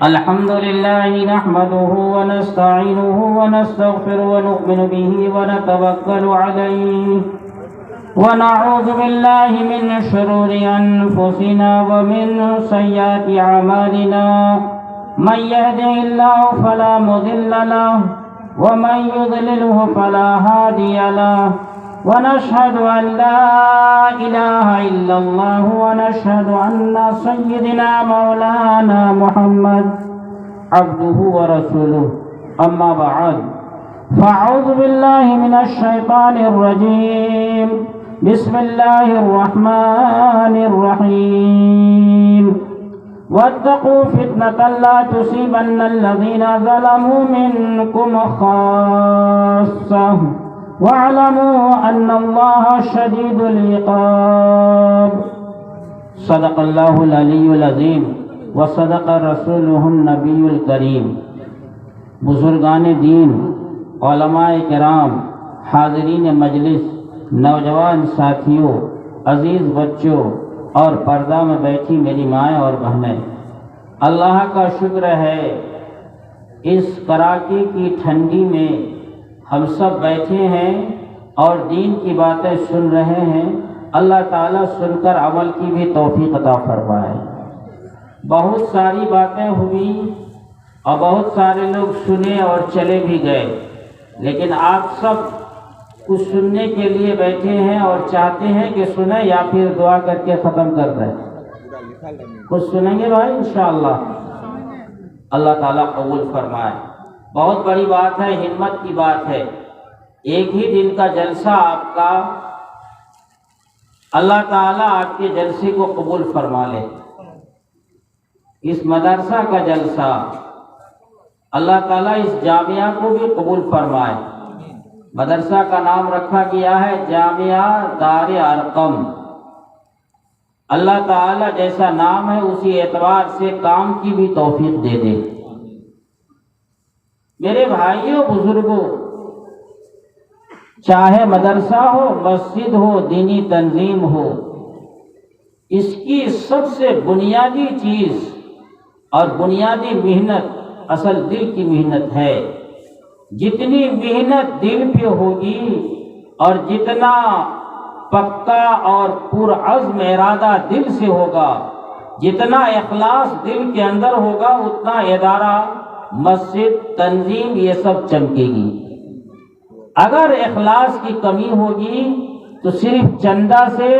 الحمد لله نحمده ونستعينه ونستغفره ونؤمن به ونتوكل عليه ونعوذ بالله من شرور أنفسنا ومن سيئات أعمالنا من يهده الله فلا مضل له ومن يضلله فلا هادي له ونشهد أن لا إله إلا الله ونشهد أن سيدنا مولانا محمد عبده ورسوله أما بعد فأعوذ بالله من الشيطان الرجيم بسم الله الرحمن الرحيم واتقوا فتنة لا تصيبن الذين ظلموا منكم خاصة واعلموا أن الله شديد العقاب صدق الله العلي العظيم وصدق رسوله النبي الكريم بزرگان دین، علماء کرام، حاضرین مجلس، نوجوان ساتھیوں، عزیز بچوں اور پردہ میں بیٹھی میری مائیں اور بہنیں، اللہ کا شکر ہے اس کڑاکے کی ٹھنڈی میں ہم سب بیٹھے ہیں اور دین کی باتیں سن رہے ہیں۔ اللہ تعالیٰ سن کر عمل کی بھی توفیق عطا فرمائے۔ بہت ساری باتیں ہوئی اور بہت سارے لوگ سنے اور چلے بھی گئے، لیکن آپ سب کچھ سننے کے لیے بیٹھے ہیں اور چاہتے ہیں کہ سنیں یا پھر دعا کر کے ختم کر دیں؟ کچھ سنیں گے بھائی انشاءاللہ؟ اللہ تعالیٰ قبول فرمائے۔ بہت بڑی بات ہے، ہمت کی بات ہے۔ ایک ہی دن کا جلسہ آپ کا، اللہ تعالیٰ آپ کے جلسے کو قبول فرما لے۔ اس مدرسہ کا جلسہ اللہ تعالیٰ اس جامعہ کو بھی قبول فرمائے۔ مدرسہ کا نام رکھا گیا ہے جامعہ دار ارقم۔ اللہ تعالیٰ جیسا نام ہے اسی اعتبار سے کام کی بھی توفیق دے دے۔ میرے بھائیوں بزرگوں، چاہے مدرسہ ہو، مسجد ہو، دینی تنظیم ہو، اس کی سب سے بنیادی چیز اور بنیادی محنت اصل دل کی محنت ہے۔ جتنی محنت دل پہ ہوگی اور جتنا پکا اور پرعزم ارادہ دل سے ہوگا، جتنا اخلاص دل کے اندر ہوگا، اتنا ادارہ، مسجد، تنظیم یہ سب چمکے گی۔ اگر اخلاص کی کمی ہوگی تو صرف چندہ سے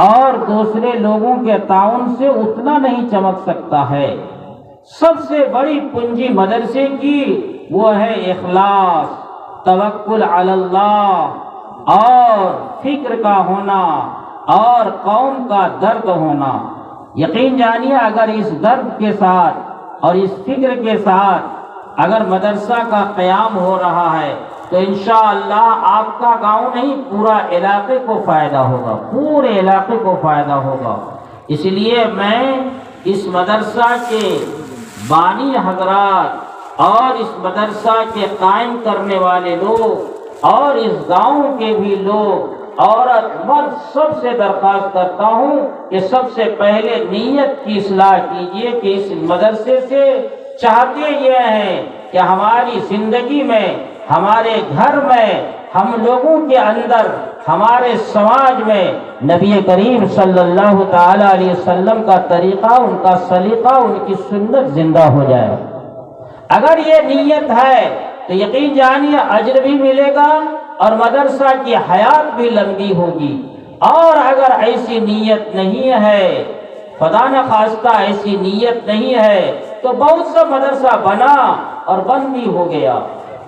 اور دوسرے لوگوں کے تعاون سے اتنا نہیں چمک سکتا ہے۔ سب سے بڑی پونجی مدرسے کی وہ ہے اخلاص، توکل علی اللہ اور فکر کا ہونا اور قوم کا درد ہونا۔ یقین جانیے اگر اس درد کے ساتھ اور اس فکر کے ساتھ اگر مدرسہ کا قیام ہو رہا ہے تو انشاءاللہ آپ کا گاؤں نہیں پورا علاقے کو فائدہ ہوگا، پورے علاقے کو فائدہ ہوگا۔ اس لیے میں اس مدرسہ کے بانی حضرات اور اس مدرسہ کے قائم کرنے والے لوگ اور اس گاؤں کے بھی لوگ، عورت مرد، سب سے درخواست کرتا ہوں کہ سب سے پہلے نیت کی اصلاح کیجئے کہ اس مدرسے سے چاہتے یہ ہیں کہ ہماری زندگی میں، ہمارے گھر میں، ہم لوگوں کے اندر، ہمارے سماج میں نبی کریم صلی اللہ تعالی علیہ وسلم کا طریقہ، ان کا سلیقہ، ان کی سنت زندہ ہو جائے۔ اگر یہ نیت ہے تو یقین جانیے اجر بھی ملے گا اور مدرسہ کی حیات بھی لمبی ہوگی۔ اور اگر ایسی نیت نہیں ہے، خدا نہ خواستہ ایسی نیت نہیں ہے، تو بہت سا مدرسہ بنا اور بند بھی ہو گیا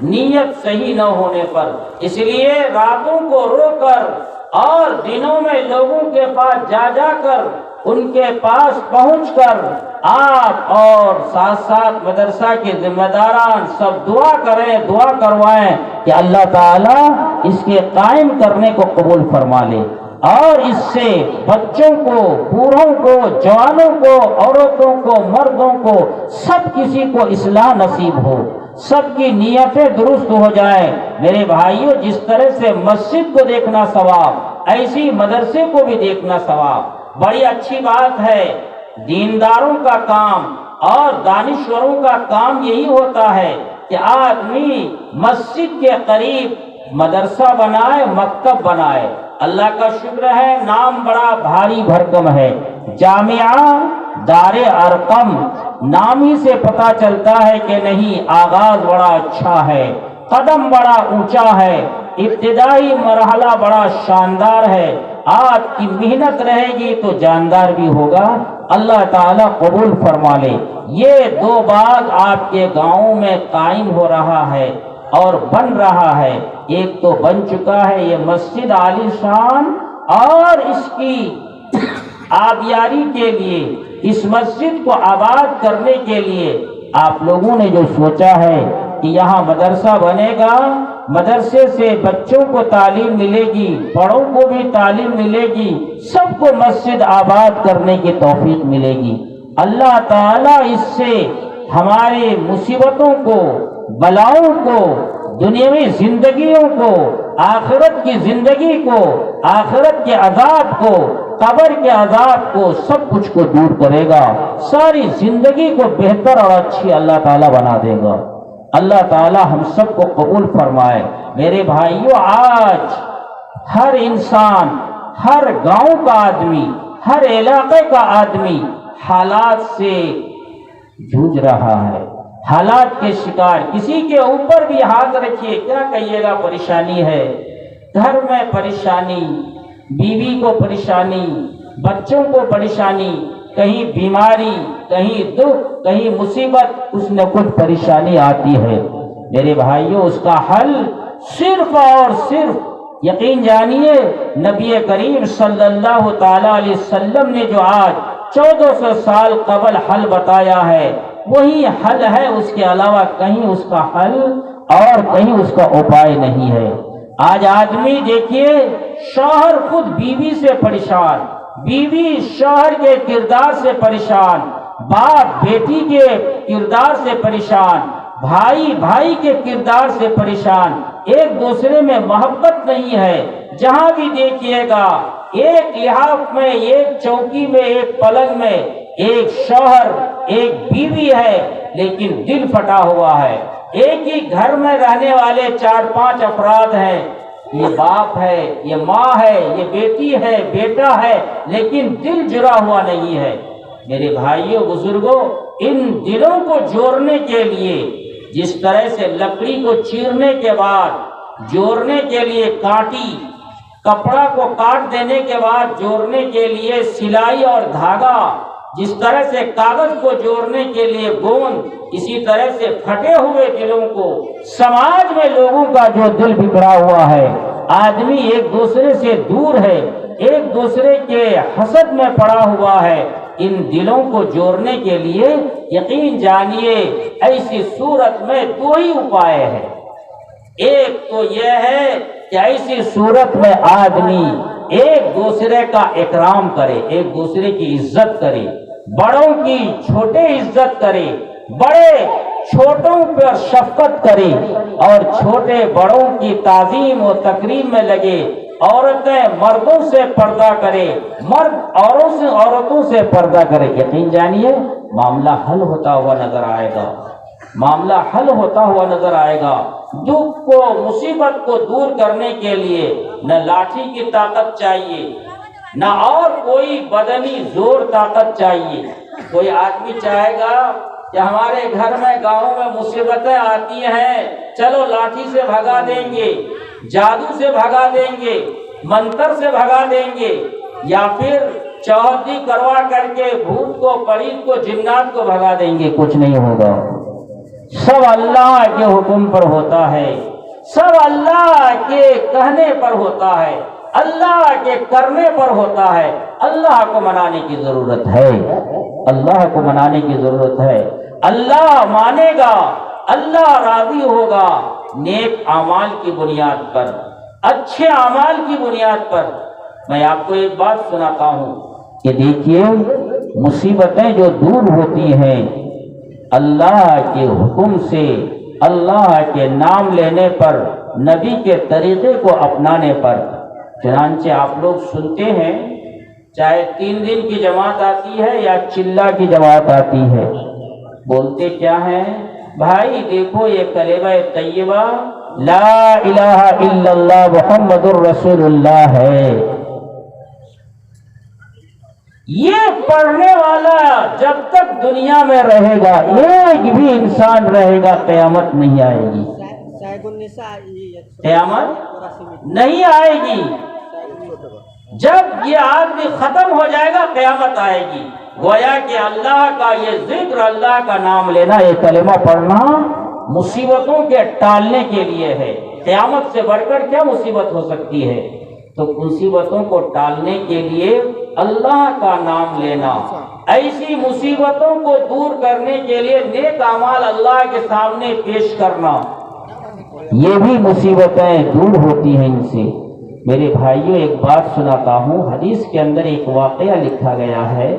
نیت صحیح نہ ہونے پر۔ اس لیے راتوں کو رو کر اور دنوں میں لوگوں کے پاس جا جا کر، ان کے پاس پہنچ کر آپ اور ساتھ ساتھ مدرسہ کے ذمہ داران سب دعا کریں، دعا کروائیں کہ اللہ تعالیٰ اس کے قائم کرنے کو قبول فرما لے اور اس سے بچوں کو، بوڑھوں کو، جوانوں کو، عورتوں کو، مردوں کو، سب کسی کو اصلاح نصیب ہو، سب کی نیتیں درست ہو جائیں۔ میرے بھائیوں، جس طرح سے مسجد کو دیکھنا ثواب، ایسی مدرسے کو بھی دیکھنا ثواب۔ بڑی اچھی بات ہے، دینداروں کا کام اور دانشوروں کا کام یہی ہوتا ہے کہ آدمی مسجد کے قریب مدرسہ بنائے، مکتب بنائے۔ اللہ کا شکر ہے، نام بڑا بھاری بھرکم ہے، جامعہ دار ارقم، نام ہی سے پتہ چلتا ہے کہ نہیں، آغاز بڑا اچھا ہے، قدم بڑا اونچا ہے، ابتدائی مرحلہ بڑا شاندار ہے۔ آپ کی محنت رہے گی تو جاندار بھی ہوگا، اللہ تعالیٰ قبول فرما لے۔ یہ 2 باغ آپ کے گاؤں میں قائم ہو رہا ہے اور بن رہا ہے۔ ایک تو بن چکا ہے یہ مسجد عالی شان، اور اس کی آبیاری کے لیے، اس مسجد کو آباد کرنے کے لیے آپ لوگوں نے جو سوچا ہے کہ یہاں مدرسہ بنے گا، مدرسے سے بچوں کو تعلیم ملے گی، بڑوں کو بھی تعلیم ملے گی، سب کو مسجد آباد کرنے کی توفیق ملے گی۔ اللہ تعالیٰ اس سے ہمارے مصیبتوں کو، بلاؤں کو، دنیاوی زندگیوں کو، آخرت کی زندگی کو، آخرت کے عذاب کو، قبر کے عذاب کو، سب کچھ کو دور کرے گا، ساری زندگی کو بہتر اور اچھی اللہ تعالیٰ بنا دے گا۔ اللہ تعالیٰ ہم سب کو قبول فرمائے۔ میرے بھائیوں، آج ہر انسان، ہر گاؤں کا آدمی، ہر علاقے کا آدمی حالات سے جھوج رہا ہے، حالات کے شکار۔ کسی کے اوپر بھی ہاتھ رکھیے، کیا کہیے گا، پریشانی ہے، گھر میں پریشانی، بیوی کو پریشانی، بچوں کو پریشانی، کہیں بیماری، کہیں دکھ، کہیں مصیبت، کچھ نہ کچھ پریشانی آتی ہے۔ میرے بھائیوں، اس کا حل صرف اور صرف، یقین جانیے، نبی کریم صلی اللہ تعالی علیہ وسلم نے جو آج 1400 سال قبل حل بتایا ہے، وہی حل ہے، اس کے علاوہ کہیں اس کا حل اور کہیں اس کا اپائے نہیں ہے۔ آج آدمی دیکھیے، شوہر خود بیوی سے پریشان، بیوی شوہر کے کردار سے پریشان، باپ بیٹی کے کردار سے پریشان، بھائی بھائی کے کردار سے پریشان، ایک دوسرے میں محبت نہیں ہے۔ جہاں بھی دیکھیے گا، ایک لحاف میں، ایک چوکی میں، ایک پلنگ میں ایک شوہر، ایک بیوی ہے، لیکن دل پھٹا ہوا ہے۔ ایک ہی گھر میں رہنے والے 4-5 افراد ہیں، یہ باپ ہے، یہ ماں ہے، یہ بیٹی ہے، بیٹا ہے، لیکن دل جڑا ہوا نہیں ہے۔ میرے بھائیوں بزرگوں، ان دلوں کو جوڑنے کے لیے، جس طرح سے لکڑی کو چیرنے کے بعد جوڑنے کے لیے کانٹی، کپڑا کو کاٹ دینے کے بعد جوڑنے کے لیے سلائی اور دھاگا، جس طرح سے کاغذ کو جوڑنے کے لیے گوند، اسی طرح سے پھٹے ہوئے دلوں کو، سماج میں لوگوں کا جو دل بگڑا ہوا ہے، آدمی ایک دوسرے سے دور ہے، ایک دوسرے کے حسد میں پڑا ہوا ہے، ان دلوں کو جوڑنے کے لیے یقین جانیے ایسی صورت میں 2 ہی اپائے ہیں۔ ایک تو یہ ہے کہ ایسی صورت میں آدمی ایک دوسرے کا اکرام کرے، ایک دوسرے کی عزت کرے، بڑوں کی چھوٹے عزت کرے، بڑے چھوٹوں پر شفقت کرے، اور چھوٹے بڑوں کی تعظیم و تکریم میں لگے۔ عورتیں مردوں سے پردہ کرے، مرد عورتوں سے پردہ کرے۔ یقین جانیے معاملہ حل ہوتا ہوا نظر آئے گا، معاملہ حل ہوتا ہوا نظر آئے گا۔ دکھ کو، مصیبت کو دور کرنے کے لیے نہ لاٹھی کی طاقت چاہیے، نہ اور کوئی بدنی زور طاقت چاہیے۔ کوئی آدمی چاہے گا کہ ہمارے گھر میں، گاؤں میں مصیبتیں آتی ہیں، چلو لاٹھی سے بھگا دیں گے، جادو سے بھگا دیں گے، منتر سے بھگا دیں گے، یا پھر چوہدری کروا کر کے بھوت کو، پریت کو، جنات کو بھگا دیں گے۔ کچھ نہیں ہوگا، سب اللہ کے حکم پر ہوتا ہے، سب اللہ کے کہنے پر ہوتا ہے، اللہ کے کرنے پر ہوتا ہے۔ اللہ کو منانے کی ضرورت ہے، اللہ کو منانے کی ضرورت ہے۔ اللہ مانے گا، اللہ راضی ہوگا نیک اعمال کی بنیاد پر، اچھے اعمال کی بنیاد پر۔ میں آپ کو ایک بات سناتا ہوں کہ دیکھیے، مصیبتیں جو دور ہوتی ہیں اللہ کے حکم سے، اللہ کے نام لینے پر، نبی کے طریقے کو اپنانے پر۔ چنانچہ آپ لوگ سنتے ہیں، چاہے 3 دن کی جماعت آتی ہے یا چلہ کی جماعت آتی ہے، بولتے کیا ہیں بھائی؟ دیکھو یہ کلمہ طیبہ لا الہ الا اللہ محمد الرسول اللہ ہے، یہ پڑھنے والا جب تک دنیا میں رہے گا، ایک بھی انسان رہے گا، قیامت نہیں آئے گی، قیامت نہیں آئے گی۔ جب یہ آدمی ختم ہو جائے گا قیامت آئے گی۔ گویا کہ اللہ کا یہ ذکر، اللہ کا نام لینا، یہ کلمہ پڑھنا مصیبتوں کے ٹالنے کے لیے ہے۔ قیامت سے بڑھ کر کیا مصیبت ہو سکتی ہے؟ تو مصیبتوں کو ٹالنے کے لیے اللہ کا نام لینا، ایسی مصیبتوں کو دور کرنے کے لیے نیک اعمال اللہ کے سامنے پیش کرنا، یہ بھی مصیبتیں دور ہوتی ہیں ان سے۔ میرے بھائیوں ایک بات سناتا ہوں، حدیث کے اندر ایک واقعہ لکھا گیا ہے،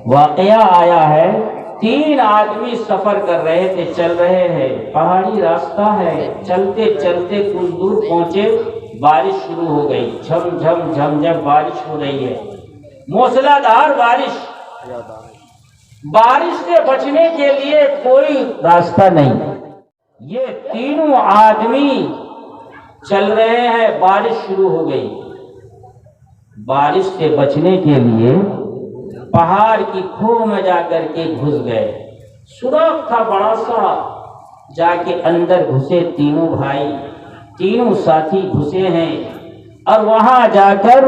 واقعہ آیا ہے، 3 آدمی سفر کر رہے تھے، چل رہے ہیں، پہاڑی راستہ ہے، چلتے چلتے کچھ دور پہنچے، بارش شروع ہو گئی، جھم جھم جھم جھم بارش ہو رہی ہے، موسلا دھار بارش۔ بارش سے بچنے کے لیے کوئی راستہ نہیں، یہ تینوں آدمی چل رہے ہیں، بارش شروع ہو گئی، بارش سے بچنے کے لیے پہاڑ کی کھو میں جا کر کے گھس گئے، سوراخ تھا بڑا سا، جا کے اندر گھسے تینوں بھائی، تینوں ساتھی گھسے ہیں، اور وہاں جا کر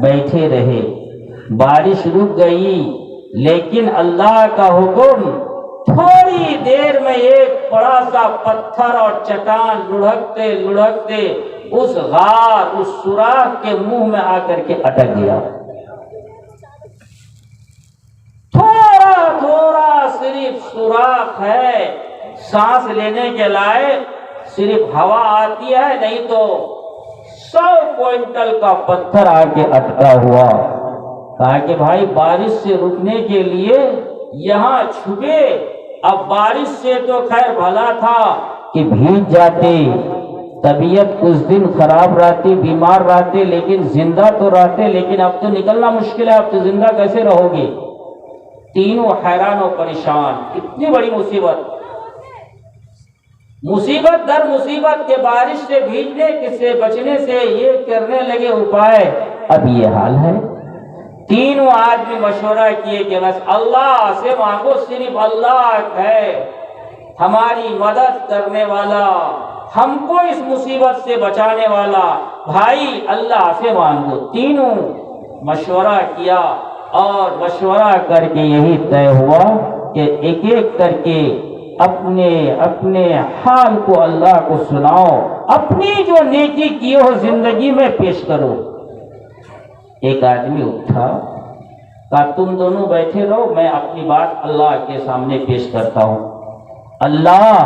بیٹھے رہے۔ بارش رک گئی، لیکن اللہ کا حکم، تھوڑی دیر میں ایک بڑا سا پتھر اور چٹان لڑھکتے لڑھکتے اس غار، اس سوراخ کے منہ میں آ کر کے اٹک گیا۔ تھوڑا تھوڑا صرف سوراخ ہے، سانس لینے کے لائق صرف ہوا آتی ہے، نہیں تو 100 کوئنٹل کا پتھر آ کے اٹکا ہوا۔ کہا کہ بھائی بارش سے رکنے کے لیے یہاں چھپے، اب بارش سے تو خیر بھلا تھا کہ بھیگ جاتے، طبیعت کچھ دن خراب رہتی، بیمار رہتے، لیکن زندہ تو رہتے، لیکن اب تو نکلنا مشکل ہے، اب تو زندہ کیسے رہو گے؟ تینوں حیران و پریشان، اتنی بڑی مصیبت، مصیبت در مصیبت کے بارش سے بھیگنے سے بچنے سے یہ کرنے لگے اپائے، اب یہ حال ہے۔ تینوں آدمی مشورہ کیے کہ بس اللہ سے مانگو، صرف اللہ ہے ہماری مدد کرنے والا، ہم کو اس مصیبت سے بچانے والا، بھائی اللہ سے مانگو۔ تینوں مشورہ کیا، اور مشورہ کر کے یہی طے ہوا کہ ایک ایک کر کے اپنے اپنے حال کو اللہ کو سناؤ، اپنی جو نیکی کی ہو زندگی میں پیش کرو۔ ایک آدمی اٹھا، کہا تم دونوں بیٹھے رہو، میں اپنی بات اللہ کے سامنے پیش کرتا ہوں۔ اللہ،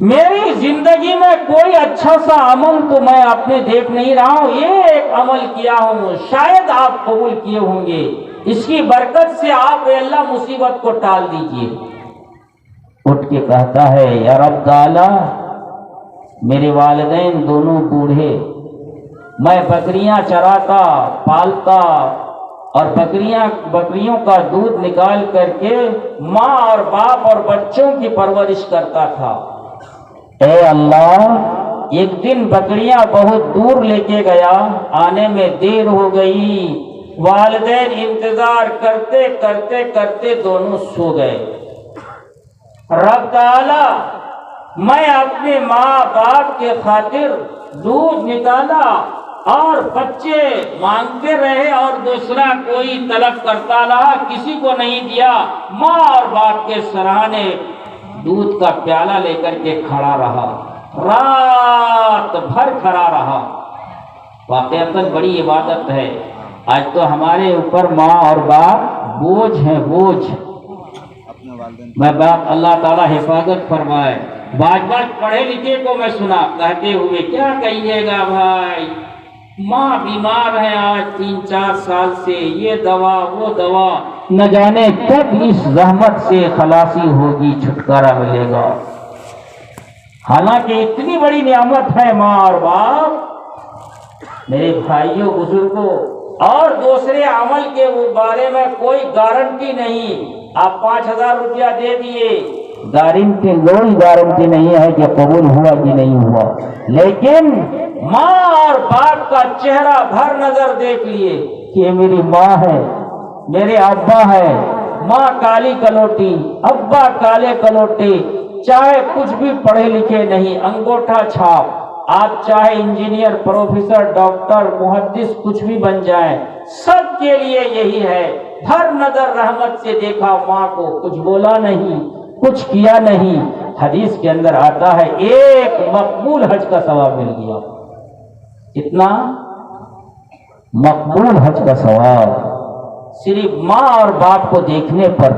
میری زندگی میں کوئی اچھا سا عمل تو میں اپنے دیکھ نہیں رہا ہوں، یہ ایک عمل کیا ہوں، شاید آپ قبول کیے ہوں گے، اس کی برکت سے آپ اے اللہ مصیبت کو ٹال دیجئے۔ اٹھ کے کہتا ہے، یا رب تعالی، میرے والدین دونوں بوڑھے، میں بکریاں چراتا پالتا اور بکریوں کا دودھ نکال کر کے ماں اور باپ اور بچوں کی پرورش کرتا تھا۔ اے اللہ، ایک دن بکریاں بہت دور لے کے گیا، آنے میں دیر ہو گئی، والدین انتظار کرتے کرتے کرتے دونوں سو گئے۔ رب تعالی، میں اپنے ماں باپ کے خاطر دودھ نکالا اور بچے مانگتے رہے اور دوسرا کوئی طلب کرتا رہا، کسی کو نہیں دیا، ماں اور باپ کے سرانے دودھ کا پیالہ لے کر کے کھڑا رہا، رات بھر کھڑا رہا۔ واقعتاً بڑی عبادت ہے، آج تو ہمارے اوپر ماں اور باپ بوجھ ہیں، بوجھ۔ میں باپ اللہ تعالیٰ حفاظت فرمائے۔ بعض پڑھے لکھے کو میں سنا کہتے ہوئے، کیا کہیے گا بھائی، ماں بیمار ہے آج 3-4 سال سے، یہ دوا وہ دوا، نہ جانے کب اس زحمت سے خلاصی ہوگی، چھٹکارا ملے گا۔ حالانکہ اتنی بڑی نعمت ہے ماں اور باپ۔ میرے بھائیوں بزرگوں، اور دوسرے عمل کے بارے میں کوئی گارنٹی نہیں. آپ 5,000 روپیہ دے دیے، گارنٹی کوئی گارنٹی نہیں ہے کہ قبول ہوا کہ نہیں ہوا. لیکن ماں اور باپ کا چہرہ بھر نظر دیکھ لیے کہ یہ میری ماں ہے، میرے ابا ہے. ماں کالی کلوٹی، ابا کالے کلوٹے، چاہے کچھ بھی پڑھے لکھے نہیں، انگوٹھا چھاپ. آپ چاہے انجینئر، پروفیسر، ڈاکٹر، محدث کچھ بھی بن جائیں، سب کے لیے یہی ہے. ہر نظر رحمت سے دیکھا ماں کو، کچھ بولا نہیں، کچھ کیا نہیں. حدیث کے اندر آتا ہے ایک مقبول حج کا ثواب مل گیا. کتنا مقبول حج کا ثواب صرف ماں اور باپ کو دیکھنے پر.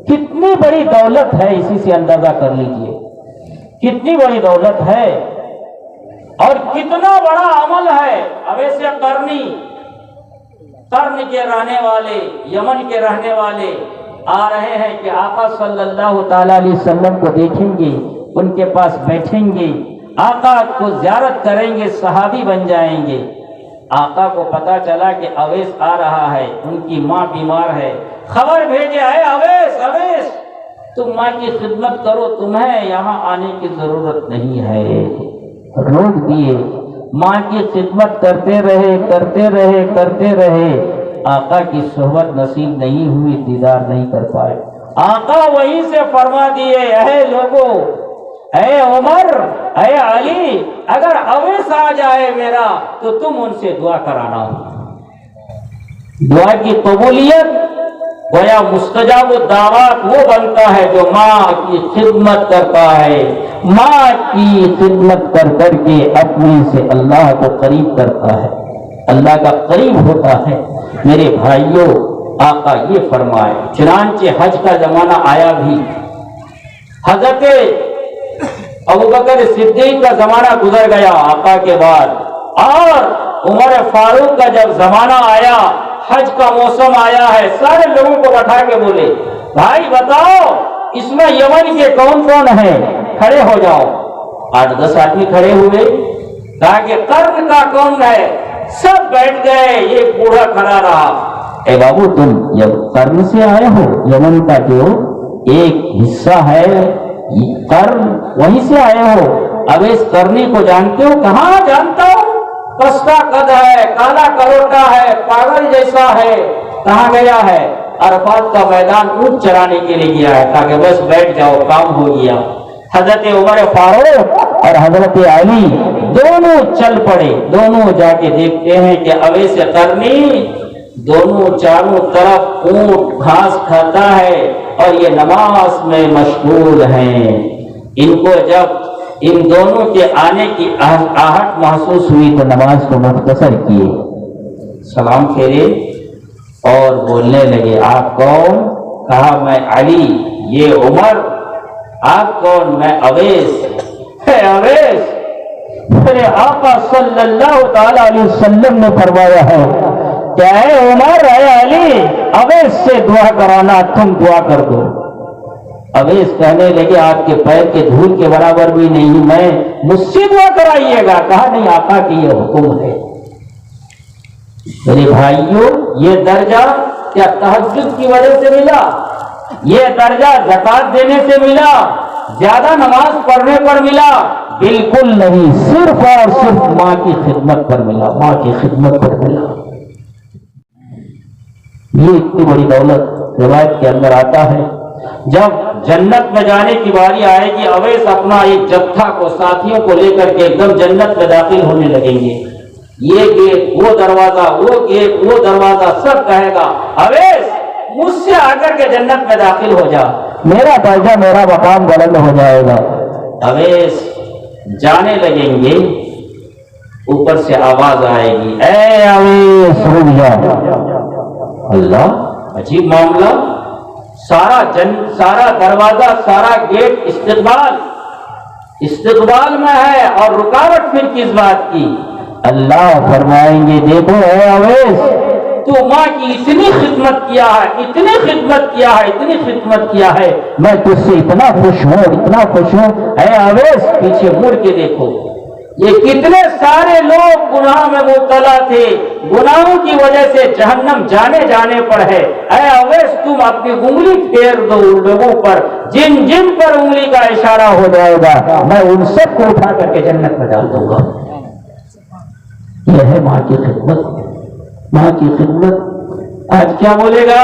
کتنی بڑی دولت ہے، اسی سے اندازہ کر لیجئے کتنی بڑی دولت ہے اور کتنا بڑا عمل ہے. اویس قرنی، قرن کے رہنے والے، یمن کے رہنے والے آ رہے ہیں کہ آقا صلی اللہ تعالی علیہ وسلم کو دیکھیں گے، ان کے پاس بیٹھیں گے، آقا کو زیارت کریں گے، صحابی بن جائیں گے. آقا کو پتا چلا کہ اویس آ رہا ہے، ان کی ماں بیمار ہے. خبر بھیجے، ہے اویس تم ماں کی خدمت کرو، تمہیں یہاں آنے کی ضرورت نہیں ہے. روک دیے. ماں کی خدمت کرتے رہے. آقا کی صحبت نصیب نہیں ہوئی، دیدار نہیں کر پائے. آقا وہیں سے فرما دیے، اے لوگوں، اے عمر، اے علی، اگر اویس آ جائے میرا تو تم ان سے دعا کرانا. دعا کی قبولیت گویا مستجاب الدعوات وہ بنتا ہے جو ماں کی خدمت کرتا ہے. ماں کی خدمت کر کے اپنے سے اللہ کو قریب کرتا ہے، اللہ کا قریب ہوتا ہے. میرے بھائیوں، آقا یہ فرمائے. چنانچہ حج کا زمانہ آیا بھی، حضرت ابوبکر صدیق کا زمانہ گزر گیا آقا کے بعد، اور عمر فاروق کا جب زمانہ آیا، حج کا موسم آیا ہے، سارے لوگوں کو بٹھا کے بولے، بھائی بتاؤ اس میں یمن کے کون کون ہیں؟ کھڑے ہو جاؤ. 8-10 آدمی کھڑے ہوئے. کہا کہ قرن کا کون ہے؟ سب بیٹھ گئے. یہ بوڑھا کھڑا رہا. اے بابو، تم قرن سے آئے ہو؟ یمن کا جو ایک حصہ ہے قرن، وہیں سے آئے ہو؟ اویس قرنی کو جانتے ہو؟ کہاں جانتا ہوں، پستہ قد ہے، کالا کروٹا ہے، پاگل جیسا ہے. کہاں گیا ہے؟ عرفات کا میدان اونٹ چرانے کے لیے گیا ہے. کہا کہ بس بیٹھ جاؤ، کام ہو گیا. حضرت عمر فاروق اور حضرت علی دونوں چل پڑے. دونوں جا کے دیکھتے ہیں کہ اویس قرنی دونوں چاروں طرف اونٹ گھاس کھاتا ہے اور یہ نماز میں مشغول ہیں. ان کو جب ان دونوں کے آنے کی آہٹ محسوس ہوئی تو نماز کو مختصر کیے، سلام پھیرے اور بولنے لگے، آپ کون؟ کہا میں علی. یہ عمر. آپ کون؟ میں اویس. ہے اویس. میرے آقا صلی اللہ تعالی علیہ وسلم نے فرمایا ہے کہ اے عمر، اے علی، اویس سے دعا کرانا، تم دعا کر دو. اویس کہنے لگے، آپ کے پیر کے دھول کے برابر بھی نہیں، میں مجھ سے دعا کرائیے گا. کہا نہیں، آقا کی یہ حکم ہے. میرے بھائیوں، یہ درجہ کیا تہجد کی وجہ سے ملا؟ یہ درجہ زکات دینے سے ملا؟ زیادہ نماز پڑھنے پر ملا؟ بالکل نہیں، صرف اور صرف ماں کی خدمت پر ملا. ماں کی خدمت پر ملا. یہ اتنی بڑی دولت روایت کے اندر آتا ہے. جب جنت میں جانے کی باری آئے گی، اویس اپنا ایک جتھا کو، ساتھیوں کو لے کر کے ایک دم جنت میں داخل ہونے لگیں گے. یہ گیٹ، وہ دروازہ، وہ گیٹ، وہ دروازہ، سب کہے گا اویس مجھ سے آ کر کے جنت میں داخل ہو جا، میرا درجہ، میرا مقام بلند ہو جائے گا. اویس جانے لگیں گے، اوپر سے آواز آئے گی، اے اویس رک جا. اللہ، عجیب معاملہ. سارا دروازہ، سارا گیٹ استقبال میں ہے، اور رکاوٹ پھر کس بات کی؟ اللہ فرمائیں گے، دیکھو اے اویس، تو ماں کی اتنی خدمت کیا ہے، اتنی خدمت کیا ہے، اتنی خدمت کیا ہے، میں تجھ سے اتنا خوش ہوں، اتنا خوش ہوں. اے اویس پیچھے مڑ کے دیکھو. یہ کتنے سارے لوگ گناہ میں مبتلا تھے، گناہوں کی وجہ سے جہنم جانے پر ہے۔ اے اویس تم اپنی انگلی پھیر دو ان لوگوں پر جن جن پر انگلی کا اشارہ ہو جائے گا، میں ان سب کو اٹھا کر کے جنت میں ڈال دوں گا۔ یہ ہے ماں کی خدمت، ماں کی خدمت۔ آج کیا بولے گا؟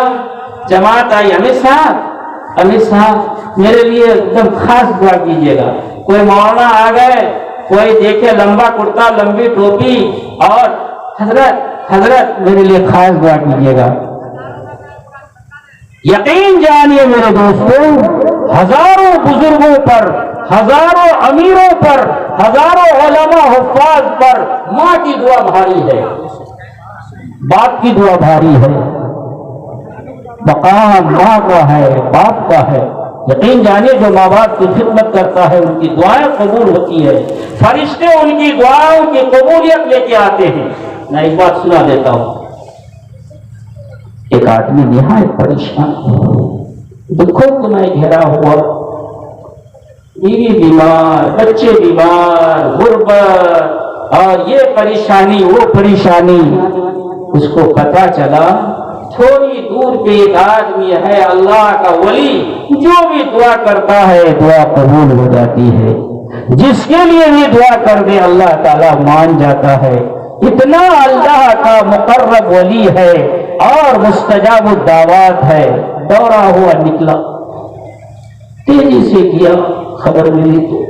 جماعت آئی، امیر صاحب میرے لیے ایک دم خاص دعا کیجیے گا۔ کوئی مولانا آ گئے، کوئی دیکھے لمبا کرتا لمبی ٹوپی اور حضرت میرے لیے خاص دعا کیجیے گا۔ یقین جانیے میرے دوستوں، ہزاروں بزرگوں پر، ہزاروں امیروں پر، ہزاروں علماء حفاظ پر ماں کی دعا بھاری ہے، باپ کی دعا بھاری ہے۔ مقام ماں کا ہے، باپ کا ہے۔ یقین جانیے جو ماں باپ کی خدمت کرتا ہے ان کی دعائیں قبول ہوتی ہے، فرشتے ان کی دعاؤں کی قبولیت لے کے آتے ہیں۔ میں ایک بات سنا دیتا ہوں۔ ایک آدمی نہایت پریشان، دکھوں میں گھرا ہوا، بیوی بیمار، بچے بیمار، غربت اور یہ پریشانی وہ پریشانی۔ اس کو پتا چلا تھوڑی دور پہ ایک آدمی ہے اللہ کا ولی، جو بھی دعا کرتا ہے دعا قبول ہو جاتی ہے، جس کے لیے بھی دعا کر دے اللہ تعالیٰ مان جاتا ہے۔ اتنا اللہ کا مقرب ولی ہے اور مستجاب الدعوات ہے۔ دوڑا ہوا نکلا، تیزی سے کیا، خبر ملی تو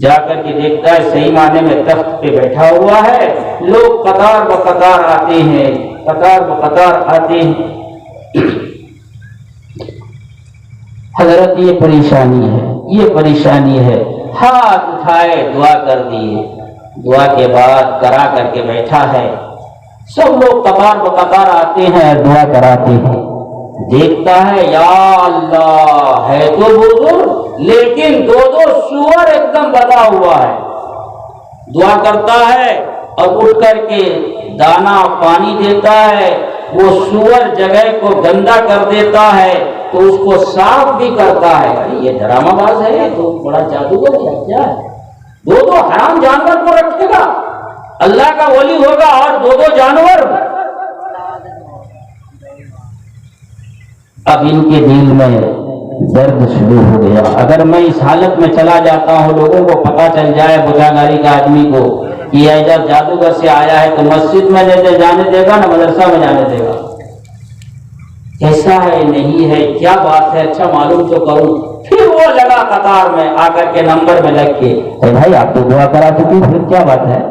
جا کر کے دیکھتا ہے صحیح معنی میں تخت پہ بیٹھا ہوا ہے، لوگ قطار بقطار آتے ہیں، قطار بقطار آتے ہیں۔ حضرت یہ پریشانی ہے، یہ پریشانی ہے۔ ہاتھ اٹھائے دعا کر دیے، دعا کے بعد کرا کر کے بیٹھا ہے، سب لوگ قطار بقطار آتے ہیں، دعا کراتے ہیں۔ دیکھتا ہے یا اللہ ہے تو بزرگ، لیکن دو سور ایک دم بتا ہوا ہے۔ دعا کرتا ہے اور اٹھ کر کے دانا پانی دیتا ہے، وہ سور جگہ کو گندا کر دیتا ہے تو اس کو صاف بھی کرتا ہے۔ یہ ڈرامہ باز ہے تو بڑا جادوگر ہے کیا ہے؟ دو حرام جانور کو رکھے گا، اللہ کا ولی ہوگا اور دو جانور۔ اب ان کے دل میں درد شروع ہو گیا، اگر میں اس حالت میں چلا جاتا ہوں، لوگوں کو پتا چل جائے بجاگاری کا آدمی کو کہ یہ جب جادوگر سے آیا ہے تو مسجد میں جانے دے گا نہ مدرسہ میں جانے دے گا۔ کیسا ہے نہیں ہے کیا بات ہے، اچھا معلوم تو کروں۔ پھر وہ لگا قطار میں آ کر کے نمبر میں لگ کے، بھائی آپ تو دعا کرا چکی، پھر کیا بات ہے؟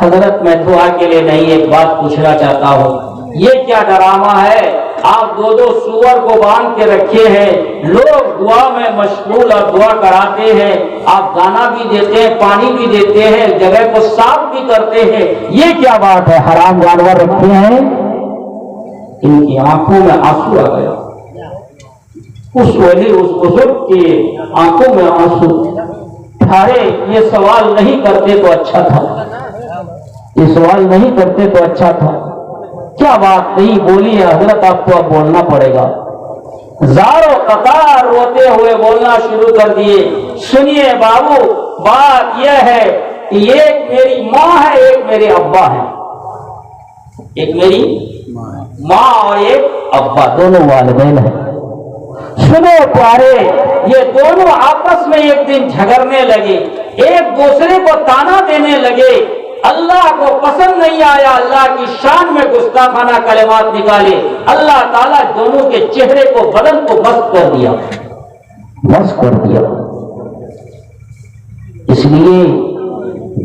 حضرت میں دعا کے لیے نہیں، ایک بات پوچھنا چاہتا ہوں، یہ کیا ڈرامہ ہے؟ آپ دو سور کو باندھ کے رکھے ہیں، لوگ دعا میں مشغول اور دعا کراتے ہیں، آپ دانا بھی دیتے ہیں، پانی بھی دیتے ہیں، جگہ کو صاف بھی کرتے ہیں، یہ کیا بات ہے؟ حرام جانور رکھے ہیں۔ ان کی آنکھوں میں آنسو آ گیا، اس ولی اس بزرگ کی آنکھوں میں آنسو۔ ٹھہرے، یہ سوال نہیں کرتے تو اچھا تھا، یہ سوال نہیں کرتے تو اچھا تھا۔ کیا بات نہیں بولی ہے حضرت، آپ کو اب بولنا پڑے گا۔ زاروں قطار روتے ہوئے بولنا شروع کر دیے، سنیے بابو، بات یہ ہے کہ ایک میری ماں ہے، ایک میرے ابا ہے، ایک میری ماں اور ایک ابا، دونوں والدین ہیں۔ سنو پیارے، یہ دونوں آپس میں ایک دن جھگڑنے لگے، ایک دوسرے کو تانا دینے لگے، اللہ کو پسند نہیں آیا، اللہ کی شان میں گستاخانہ کلمات نکالے، اللہ تعالیٰ دونوں کے چہرے کو، بدن کو مسخ کر دیا، مسخ کر دیا۔ اس لیے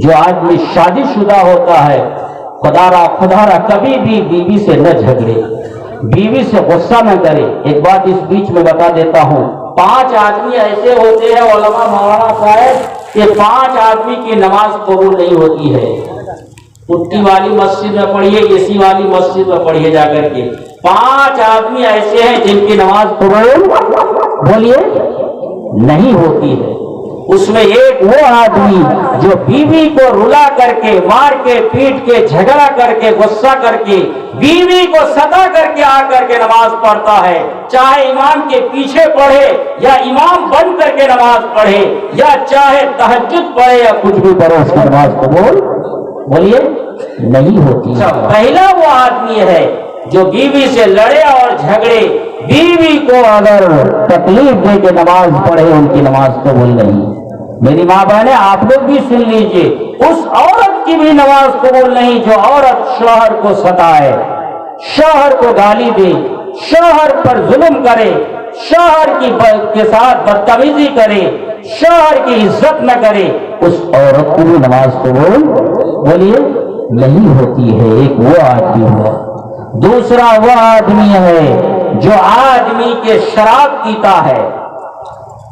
جو آدمی شادی شدہ ہوتا ہے، خدا را کبھی بھی بیوی سے نہ جھگڑے، بیوی سے غصہ نہ کرے۔ ایک بات اس بیچ میں بتا دیتا ہوں، 5 آدمی ایسے ہوتے ہیں علماء مولانا صاحب کہ 5 آدمی کی نماز قبول نہیں ہوتی ہے۔ پٹی والی مسجد میں پڑھیے، اسی والی مسجد میں پڑھیے جا کر کے، 5 آدمی ایسے ہیں جن کی نماز قبول بولیے نہیں ہوتی ہے۔ اس میں ایک وہ آدمی جو بیوی کو رلا کر کے، مار کے، پیٹ کے، جھگڑا کر کے، غصہ کر کے، بیوی کو ستا کر کے آ کر کے نماز پڑھتا ہے، چاہے امام کے پیچھے پڑھے یا امام بن کر کے نماز پڑھے یا چاہے تہجد پڑھے یا کچھ بھی پڑھے، اس کی نماز قبول بولیے نہیں ہوتی۔ پہلا وہ آدمی ہے جو بیوی سے لڑے اور جھگڑے، بیوی کو اگر تکلیف دے کے نماز پڑھے، ان کی نماز قبول نہیں۔ میری ماں بہنیں آپ لوگ بھی سن لیجئے، اس عورت کی بھی نماز قبول نہیں جو عورت شوہر کو ستائے، شوہر کو گالی دے، شوہر پر ظلم کرے، شوہر کے ساتھ بدتمیزی کرے، شوہر کی عزت نہ کرے، اس عورت کی بھی نماز قبول بولیے نہیں ہوتی ہے۔ ایک وہ آدمی ہے۔ دوسرا وہ آدمی ہے جو آدمی کے شراب پیتا ہے،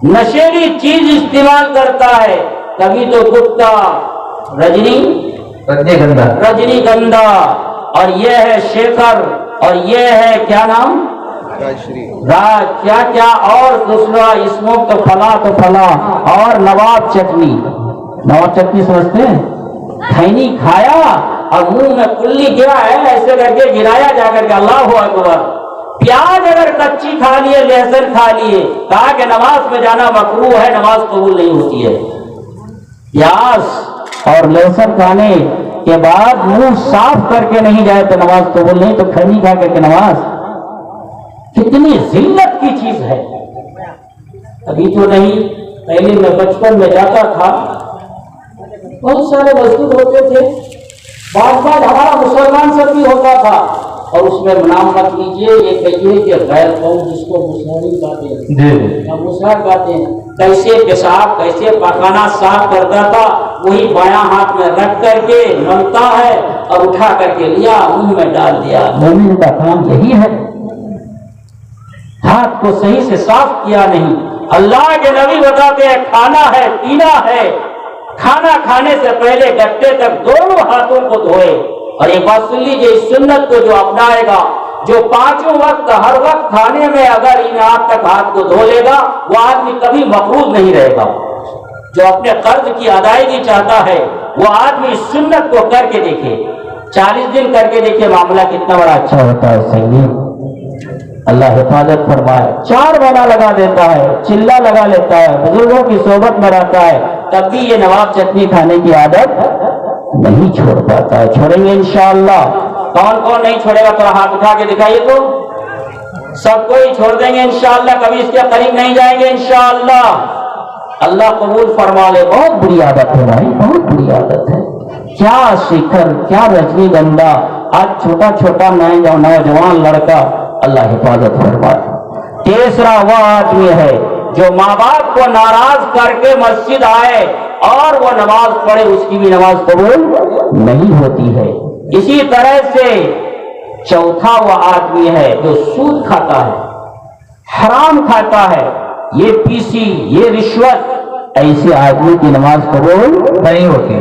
نشیلی چیز استعمال کرتا ہے، کبھی تو گٹکا، رجنی گندھا، اور یہ ہے شیکر، اور یہ ہے کیا نام، راج کیا کیا، اور دوسرا اسموک تو فلاں، اور نواب چٹنی سمجھتے ہیں، کھینی کھایا اور منہ میں کلی گرا ہے، ایسے کر کے گرایا جا کر کے، اللہ اکبر۔ پیاز اگر کچی کھا لیے، لہسن کھا لیے، کہا کہ نماز میں جانا مکروہ ہے، نماز قبول نہیں ہوتی ہے۔ پیاز اور لہسن کھانے کے بعد منہ صاف کر کے نہیں جائے تو نماز قبول نہیں، تو کھینی کھا کر کے نماز، کتنی ذلت کی چیز ہے۔ ابھی تو نہیں، پہلے میں بچپن میں جاتا تھا، بہت سارے مسجد ہوتے تھے، بعض ہمارا مسلمان سب بھی ہوتا تھا، اور اس میں نام مت لیجیے، یہ کہیے کہ غیر قوم جس کو مسلمان کہتے ہیں، مسلمان کہتے ہیں، کیسے پیشاب کیسے پخانہ صاف کرتا تھا، وہی بایاں ہاتھ میں رکھ کر کے ملتا ہے اور اٹھا کر کے لیا منہ میں ڈال دیا۔ مومن کا کام یہی ہے، ہاتھ کو صحیح سے صاف کیا نہیں۔ اللہ کے نبی بتاتے ہیں کھانا ہے، پینا ہے، کھانا کھانے سے پہلے گٹے تک دونوں ہاتھوں کو دھوئے۔ اور ایک بات سن لیجیے، اس سنت کو جو اپنائے گا، جو پانچوں وقت ہر وقت کھانے میں اگر ان ہاتھ تک ہاتھ کو دھو لے گا، وہ آدمی کبھی مقروض نہیں رہے گا۔ جو اپنے قرض کی ادائیگی چاہتا ہے، وہ آدمی اس سنت کو کر کے دیکھے، 40 دن کر کے دیکھے، معاملہ کتنا بڑا اچھا ہوتا ہے۔ صحیح، اللہ حفاظت فرمائے۔ 4 مہینہ لگا دیتا ہے، چلہ لگا لیتا ہے، بزرگوں کی صحبت میں رہتا ہے، تب بھی یہ نواب چٹنی کھانے کی عادت نہیں چھوڑ پاتا ہے۔ چھوڑیں گے انشاءاللہ؟ کون کون نہیں چھوڑے گا؟ تھوڑا ہاتھ اٹھا کے دکھائیے تو، سب کو ہی چھوڑ دیں گے انشاءاللہ، کبھی اس کے قریب نہیں جائیں گے انشاءاللہ۔ اللہ قبول فرما لے۔ بہت بری عادت ہے بھائی، بہت بری عادت ہے۔ کیا شکر، کیا رجنی گندھا، آج چھوٹا چھوٹا نوجوان لڑکا، اللہ حفاظت فرمائے۔ تیسرا وہ آدمی ہے جو ماں باپ کو ناراض کر کے مسجد آئے اور وہ نماز پڑھے، اس کی بھی نماز قبول نہیں ہوتی ہے۔ اسی طرح سے چوتھا وہ آدمی ہے جو سود کھاتا ہے، حرام کھاتا ہے، یہ پیسی، یہ رشوت، ایسے آدمی کی نماز قبول نہیں ہوتی۔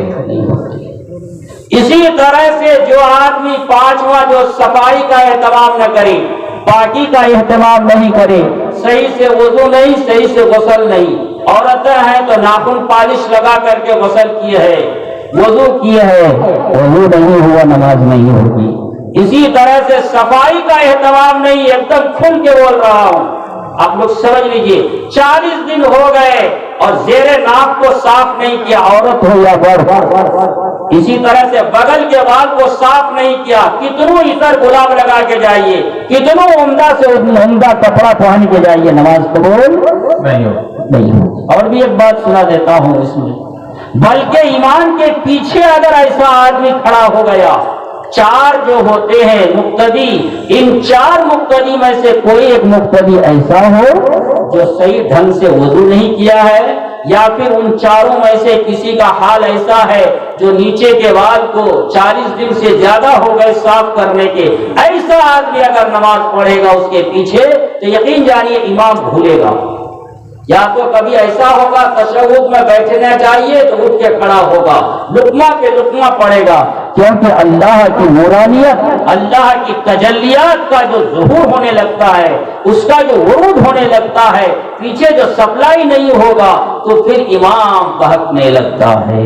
اسی طرح سے جو آدمی پانچواں جو صفائی کا اہتمام نہ کرے، پاکی کا اہتمام نہیں کرے، صحیح سے وضو نہیں، صحیح سے غسل نہیں، عورتیں ہیں تو ناخن پالش لگا کر کے غسل کیے ہے، وضو کیے ہے، وضو نہیں ہوا، نماز نہیں ہوگی۔ اسی طرح سے صفائی کا اہتمام نہیں، ایک دم کھل کے بول رہا ہوں، آپ لوگ سمجھ لیجئے، 40 دن ہو گئے اور زیر ناک کو صاف نہیں کیا، عورت ہو یا مرد۔ اسی طرح سے بغل کے بال کو صاف نہیں کیا، کتنوں عطر گلاب لگا کے جائیے، کتنوں عمدہ سے عمدہ کپڑا پہن کے جائیے، نماز قبول نہیں ہو۔ اور بھی ایک بات سنا دیتا ہوں اس میں، بلکہ ایمان کے پیچھے اگر ایسا آدمی کھڑا ہو گیا، 4 جو ہوتے ہیں مقتدی، ان 4 مقتدی میں سے کوئی ایک مقتدی ایسا ہو جو صحیح ڈھنگ سے وضو نہیں کیا ہے، یا پھر ان 4 میں سے کسی کا حال ایسا ہے جو نیچے کے بال کو 40 دن سے زیادہ ہو گئے صاف کرنے کے، ایسا آدمی اگر نماز پڑھے گا اس کے پیچھے تو یقین جانیے امام بھولے گا، یا تو کبھی ایسا ہوگا تشہد میں بیٹھنا چاہیے تو اٹھ کے کھڑا ہوگا، لقمہ پہ لقمہ پڑے گا، کیونکہ اللہ کی نورانیت، اللہ کی تجلیات کا جو ظہور ہونے لگتا ہے، اس کا جو ورود ہونے لگتا ہے، پیچھے جو سپلائی نہیں ہوگا تو پھر امام بہکنے لگتا ہے۔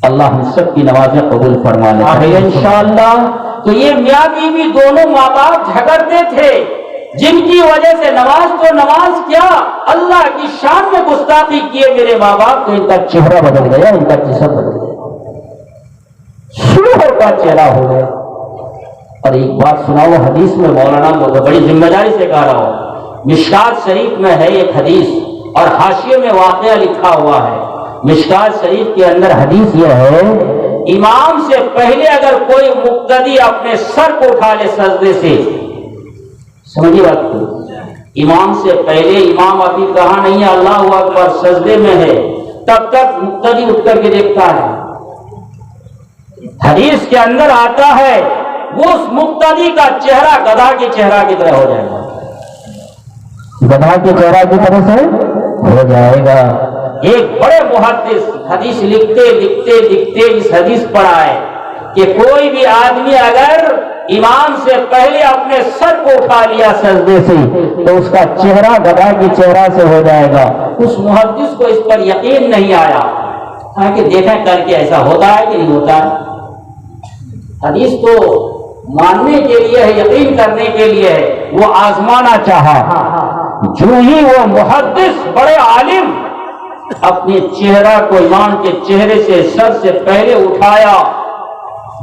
اللہ ہم سب کی نمازیں قبول فرما لے انشاءاللہ۔ تو یہ میاں بیوی دونوں ماں باپ جھگڑتے تھے، جن کی وجہ سے نماز کیا اللہ کی شان میں گستاخی کیے میرے ماں باپ، تو ان کا چہرہ بدل گیا، ان کا جسم بدل گیا، شوہر کا چہرہ ہو گیا۔ اور ایک بات سناؤ، حدیث میں مولانا کو بڑی ذمہ داری سے کہہ رہا ہوں، مشکات شریف میں ہے ایک حدیث اور حاشیے میں واقعہ لکھا ہوا ہے۔ مشکات شریف کے اندر حدیث یہ ہے، امام سے پہلے اگر کوئی مقتدی اپنے سر کو اٹھا لے سجدے سے، سمجھیے بات کو، امام سے پہلے، امام ابھی کہا نہیں ہے اللہ اکبر سجدے میں ہے، تب تک مقتدی اٹھ کر کے دیکھتا ہے۔ حدیث کے اندر آتا ہے وہ اس مقتدی کا چہرہ گدھا کے چہرہ کی طرح ہو جائے گا، گدھا کے چہرہ کی طرح سے ہو جائے گا۔ ایک بڑے محدث حدیث لکھتے اس حدیث پر آئے کہ کوئی بھی آدمی اگر امام سے پہلے اپنے سر کو اٹھا لیا سجدے سے تو اس کا چہرہ گدھا کے چہرہ سے ہو جائے گا۔ اس محدث کو اس پر یقین نہیں آیا، کہا کہ دیکھیں کر کے ایسا ہوتا ہے کہ نہیں ہوتا ہے۔ حدیث تو ماننے کے لیے ہے، یقین کرنے کے لیے ہے، وہ آزمانا چاہا۔ جو ہی وہ محدث بڑے عالم اپنے چہرہ کو امام کے چہرے سے سر سے پہلے اٹھایا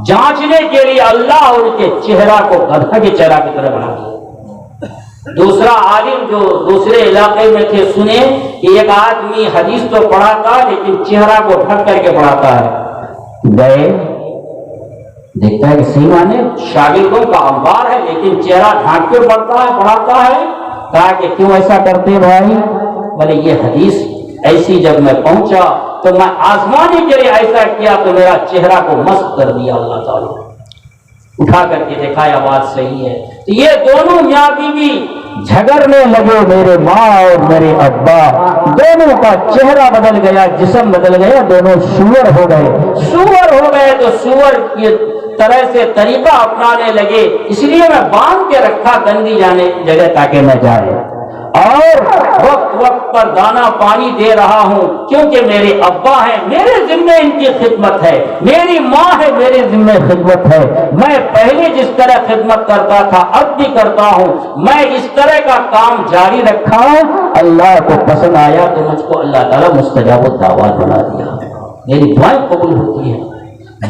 جانچنے کے لیے، اللہ ان کے چہرہ کو گدھا کے چہرہ کی طرح بنا دیا۔ دوسرا عالم جو دوسرے علاقے میں تھے سنے کہ ایک آدمی حدیث تو پڑھاتا لیکن چہرہ کو ڈھک کر کے پڑھاتا ہے، گئے دیکھتا ہے کہ سیما نے شاگردوں کا انبار ہے لیکن چہرہ ڈھانک کے پڑھاتا ہے۔ کہا کہ کیوں ایسا کرتے بھائی؟ بولے یہ حدیث ایسی جب میں پہنچا تو میں آزمانے کے لیے ایسا کیا تو میرا چہرہ کو مست کر دیا اللہ تعالیٰ، اٹھا کر کے دیکھا یہ بات صحیح ہے۔ تو یہ دونوں میاں بیوی جھگڑنے لگے، میرے ماں اور میرے ابا دونوں کا چہرہ بدل گیا، جسم بدل گیا، دونوں سور ہو گئے تو سور کی طرح سے طریقہ اپنانے لگے، اس لیے میں باندھ کے رکھا گندی جگہ تاکہ نہ جائے، اور وقت پر دانا پانی دے رہا ہوں، کیونکہ میرے ابا ہیں، میرے ذمہ ان کی خدمت ہے، میری ماں ہے، میرے ذمہ خدمت ہے۔ میں پہلے جس طرح خدمت کرتا تھا اب بھی کرتا ہوں، میں اس طرح کا کام جاری رکھا، اللہ کو پسند آیا تو مجھ کو اللہ تعالیٰ مستجاب الدعوات بنا دیا، میری دعائیں قبول ہوتی ہیں۔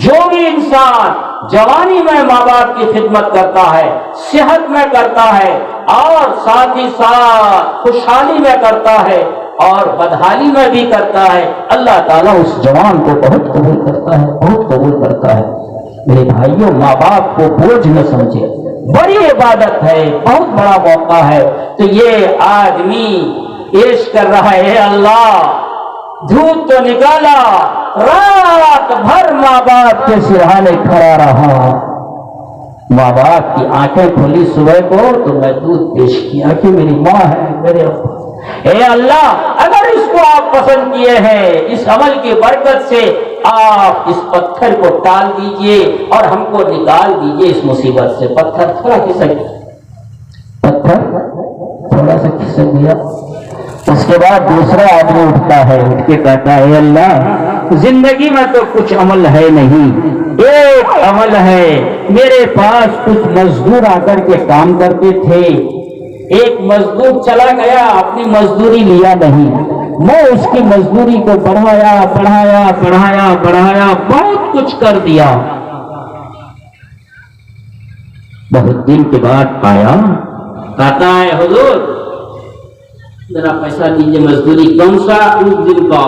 جو بھی انسان جوانی میں ماں باپ کی خدمت کرتا ہے، صحت میں کرتا ہے، اور ساتھ ہی ساتھ خوشحالی میں کرتا ہے اور بدحالی میں بھی کرتا ہے، اللہ تعالیٰ اس جوان کو بہت قبول کرتا ہے، بہت قبول کرتا ہے۔ میرے بھائیوں، ماں باپ کو بوجھ نہ سمجھے، بڑی عبادت ہے، بہت بڑا موقع ہے۔ تو یہ آدمی پیش کر رہا ہے، اللہ دھوپ تو نکالا، رات بھر ماں باپ کے سرہانے کھڑا رہا، ماں باپ کی آنکھیں کھلی صبح کو تو میں دودھ پیش کیا کہ میری ماں ہے، میرے ابا۔ اے اللہ، اگر اس کو آپ پسند کیے ہیں، اس عمل کی برکت سے آپ اس پتھر کو ٹال دیجئے اور ہم کو نکال دیجئے اس مصیبت سے۔ پتھر تھوڑا سا کھسک گیا۔ اس کے بعد دوسرا آدمی اٹھتا ہے، اٹھ کے کہتا ہے، اے اللہ، زندگی میں تو کچھ عمل ہے نہیں، ایک عمل ہے، میرے پاس کچھ مزدور آ کر کے کام کرتے تھے، ایک مزدور چلا گیا، اپنی مزدوری لیا نہیں، میں اس کی مزدوری کو بڑھایا، بہت کچھ کر دیا۔ بہت دن کے بعد آیا، کہتا ہے حضور ذرا پیسہ دیجیے، مزدوری کون سا؟ اس دن کا۔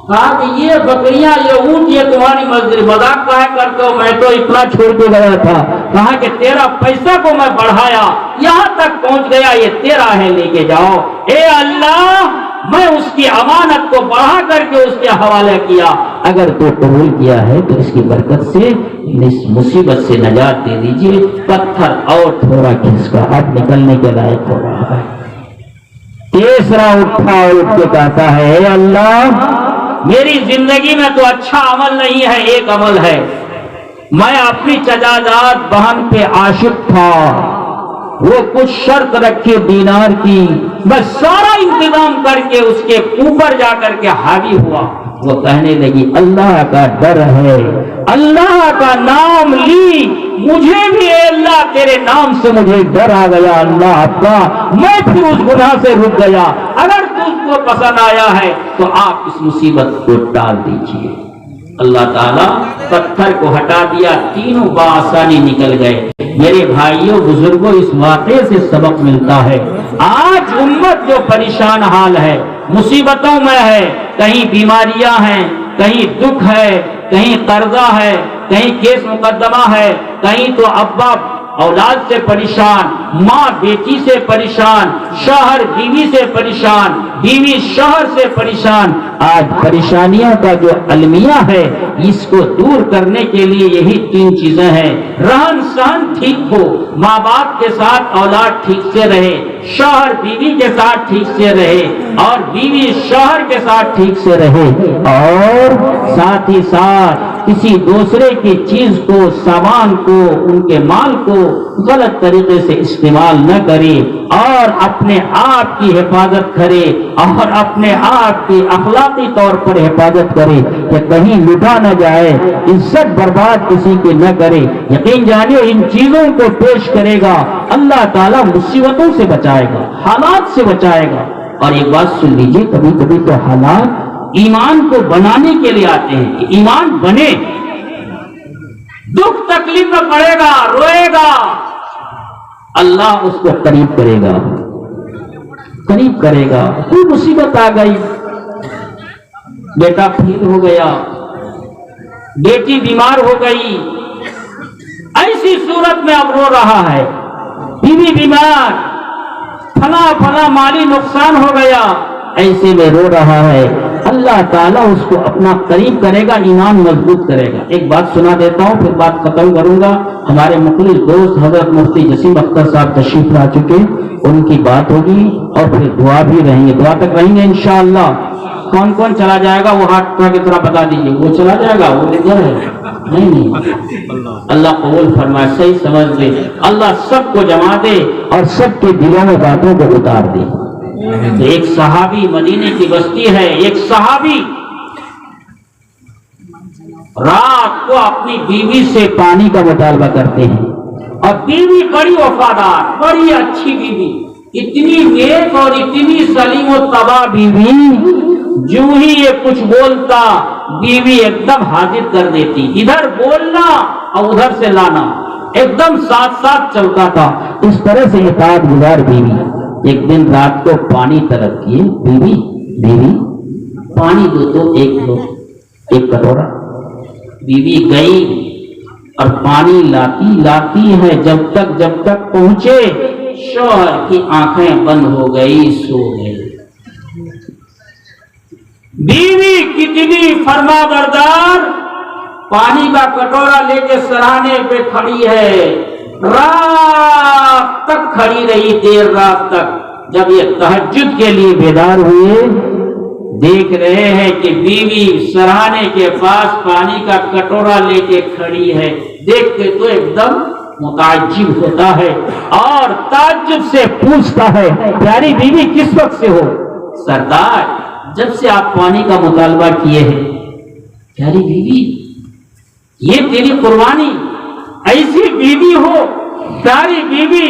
کہا کہ یہ بکریاں، یہ اونٹ، یہ تمہاری مزدوری، مذاق کہا کرتے ہو، میں تو اتنا چھوڑ کے گیا تھا۔ کہا کہ تیرا پیسہ کو میں بڑھایا، یہاں تک پہنچ گیا، یہ تیرا ہے، لے کے جاؤ۔ اے اللہ، میں اس کی امانت کو بڑھا کر کے اس کے حوالے کیا، اگر تو قبول کیا ہے تو اس کی برکت سے اس مصیبت سے نجات دے دیجیے۔ پتھر اور تھوڑا کھسکا، اب نکلنے کے لائق ہو رہا ہے۔ تیسرا اٹھا اور اٹھ کے کہتا ہے اے اللہ میری زندگی میں تو اچھا عمل نہیں ہے، ایک عمل ہے، میں اپنی چچازاد بہن پہ عاشق تھا، وہ کچھ شرط رکھی دینار کی، میں سارا انتظام کر کے اس کے اوپر جا کر کے حاوی ہوا۔ وہ کہنے لگی اللہ کا ڈر ہے، اللہ کا نام لی، مجھے بھی اے اللہ تیرے نام سے مجھے ڈر آ گیا اللہ کا، میں پھر اس گناہ سے رک گیا، اگر تم کو پسند آیا ہے تو آپ اس مصیبت کو ٹال دیجیے۔ اللہ تعالیٰ پتھر کو ہٹا دیا، تینوں بآسانی نکل گئے۔ میرے بھائیوں بزرگوں، اس واقعے سے سبق ملتا ہے۔ آج امت جو پریشان حال ہے، مصیبتوں میں ہے، کہیں بیماریاں ہیں، کہیں دکھ ہے، کہیں قرضہ ہے، کہیں کیس مقدمہ ہے، کہیں تو ابا اولاد سے پریشان، ماں بیٹی سے پریشان، شوہر بیوی سے پریشان، بیوی شوہر سے پریشان۔ آج پریشانیوں کا جو المیہ ہے اس کو دور کرنے کے لیے یہی تین چیزیں ہیں۔ رہن سہن ٹھیک ہو، ماں باپ کے ساتھ اولاد ٹھیک سے رہے، شوہر بیوی کے ساتھ ٹھیک سے رہے، اور بیوی شوہر کے ساتھ ٹھیک سے رہے، اور ساتھ ہی ساتھ کسی دوسرے کی چیز کو، سامان کو، ان کے مال کو غلط طریقے سے استعمال نہ کرے، اور اپنے آپ کی حفاظت کرے، اور اپنے آپ کی اخلاقی طور پر حفاظت کرے کہ کہیں لٹا نہ جائے، عزت برباد کسی کی نہ کرے۔ یقین جانیے ان چیزوں کو پیش کرے گا اللہ تعالیٰ مصیبتوں سے بچائے گا، حالات سے بچائے گا۔ اور ایک بات سن لیجیے، کبھی کبھی تو حالات ایمان کو بنانے کے لیے آتے ہیں کہ ایمان بنے، دکھ تکلیف میں پڑے گا، روئے گا، اللہ اس کو قریب کرے گا، قریب کرے گا۔ کوئی مصیبت آ گئی، بیٹا پھیر ہو گیا، بیٹی بیمار ہو گئی، ایسی صورت میں اب رو رہا ہے، بیوی بیمار، فلاں فلاں مالی نقصان ہو گیا، ایسے میں رو رہا ہے، اللہ تعالیٰ اس کو اپنا قریب کرے گا، ایمان مضبوط کرے گا۔ ایک بات سنا دیتا ہوں پھر بات ختم کروں گا۔ ہمارے مخلص دوست حضرت مفتی جسیم اختر صاحب تشریف لا چکے، ان کی بات ہوگی اور پھر دعا بھی رہیں گے، دعا تک رہیں گے انشاءاللہ۔ کون کون چلا جائے گا وہ ہاتھ اٹھا کے ذرا بتا دیجیے، وہ چلا جائے گا، وہ ادھر ہے؟ نہیں، اللہ قبول فرمائے، صحیح سمجھ لے، اللہ سب کو جما دے اور سب کے دلوں میں باتوں کو اتار دے۔ ایک صحابی، مدینے کی بستی ہے، ایک صحابی رات کو اپنی بیوی سے پانی کا مطالبہ کرتے ہیں، اور بیوی بڑی وفادار، بڑی اچھی بیوی، اتنی نیک اور اتنی سلیم و طبع بیوی، جو ہی یہ کچھ بولتا بیوی ایک دم حاضر کر دیتی، ادھر بولنا اور ادھر سے لانا ایک دم ساتھ ساتھ چلتا تھا۔ اس طرح سے اطاعت گزار بیوی۔ ایک دن رات کو پانی طلب کیے، بیوی پانی دو تو ایک کٹورا۔ بیوی گئی اور پانی لاتی ہے، جب تک پہنچے شوہر کی آنکھیں بند ہو گئی، سو گئی۔ بیوی کتنی فرما بردار، پانی کا کٹورا لے کے سراہنے پہ کھڑی ہے، رات تک کھڑی رہی، دیر رات تک۔ جب یہ تہجد کے لیے بیدار ہوئے، دیکھ رہے ہیں کہ بیوی سراہنے کے پاس پانی کا کٹورا لے کے کھڑی ہے، دیکھ کے تو ایک دم متعجب ہوتا ہے اور تعجب سے پوچھتا ہے پیاری بیوی کس وقت سے ہو؟ سردار جب سے آپ پانی کا مطالبہ کیے ہیں۔ پیاری بیوی یہ تیری قربانی، ایسی بیوی ہو، پیاری بیوی،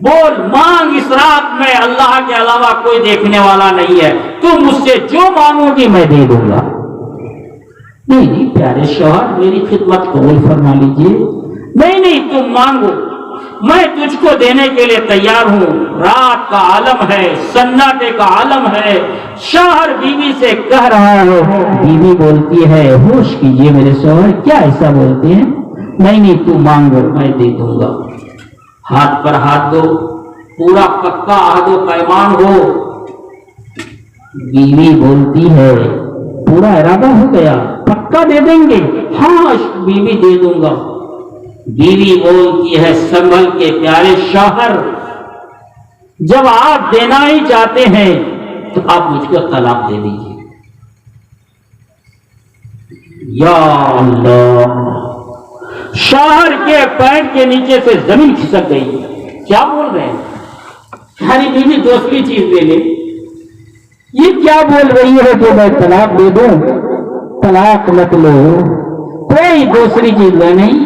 بول مانگ، اس رات میں اللہ کے علاوہ کوئی دیکھنے والا نہیں ہے، تم مجھ سے جو مانگو گی میں دے دوں گا۔ نہیں پیارے شوہر میری خدمت قبول فرما لیجیے۔ نہیں تم مانگو، میں تجھ کو دینے کے لیے تیار ہوں۔ رات کا عالم ہے، سناٹے کا عالم ہے، شوہر بیوی سے کہہ رہا ہے، بیوی بولتی ہے ہوش کیجیے میرے شوہر، کیا ایسا بولتے ہیں؟ نہیں تم مانگو میں دے دوں گا۔ ہاتھ پر ہاتھ دو، پورا پکا عہد و پیمان ہو۔ بیوی بولتی ہے پورا ارادہ ہو گیا، پکا دے دیں گے؟ ہاں بیوی دے دوں گا۔ بیوی بولتی ہے سنبھل کے پیارے شوہر، جب آپ دینا ہی چاہتے ہیں تو آپ مجھ کو طلاق دے دیجیے۔ یا اللہ، شوہر کے پیر کے نیچے سے زمین کھسک گئی۔ کیا بول رہے ہیں؟ ہماری بیوی دوسری چیز دے لے، یہ کیا بول رہی ہے کہ میں طلاق دے دوں؟ طلاق مت لو، کوئی دوسری چیز نہیں۔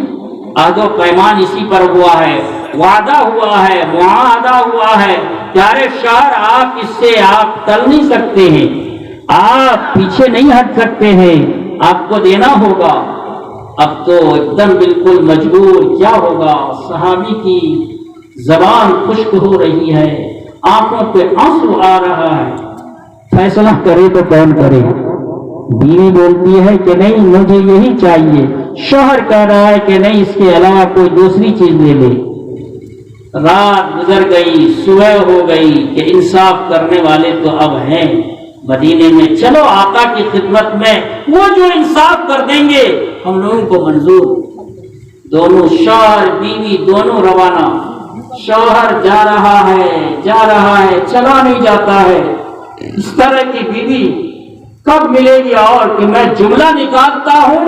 عہد و پیمان اسی پر ہوا ہے، وعدہ ہوا ہے، معاہدہ ہوا ہے۔ پیارے شوہر، آپ اس سے آپ ٹل نہیں سکتے ہیں، آپ پیچھے نہیں ہٹ سکتے ہیں، آپ کو دینا ہوگا۔ اب تو ایک دم بالکل مجبور، کیا ہوگا؟ صحابی کی زبان خشک ہو رہی ہے، آنکھوں پہ آنسو آ رہا ہے۔ فیصلہ کرے تو کون کرے؟ بیوی بولتی ہے کہ نہیں مجھے یہی چاہیے، شوہر کہہ رہا ہے کہ نہیں اس کے علاوہ کوئی دوسری چیز لے لے۔ رات گزر گئی، صبح ہو گئی کہ انصاف کرنے والے تو اب ہیں مدینے میں، چلو آقا کی خدمت میں وہ جو انصاف کر دیں گے ہم لوگوں کو منظور۔ دونوں شوہر بیوی دونوں روانہ، شوہر جا رہا ہے چلا نہیں جاتا ہے۔ اس طرح کی بیوی کب ملے گی؟ اور کہ میں جملہ نکالتا ہوں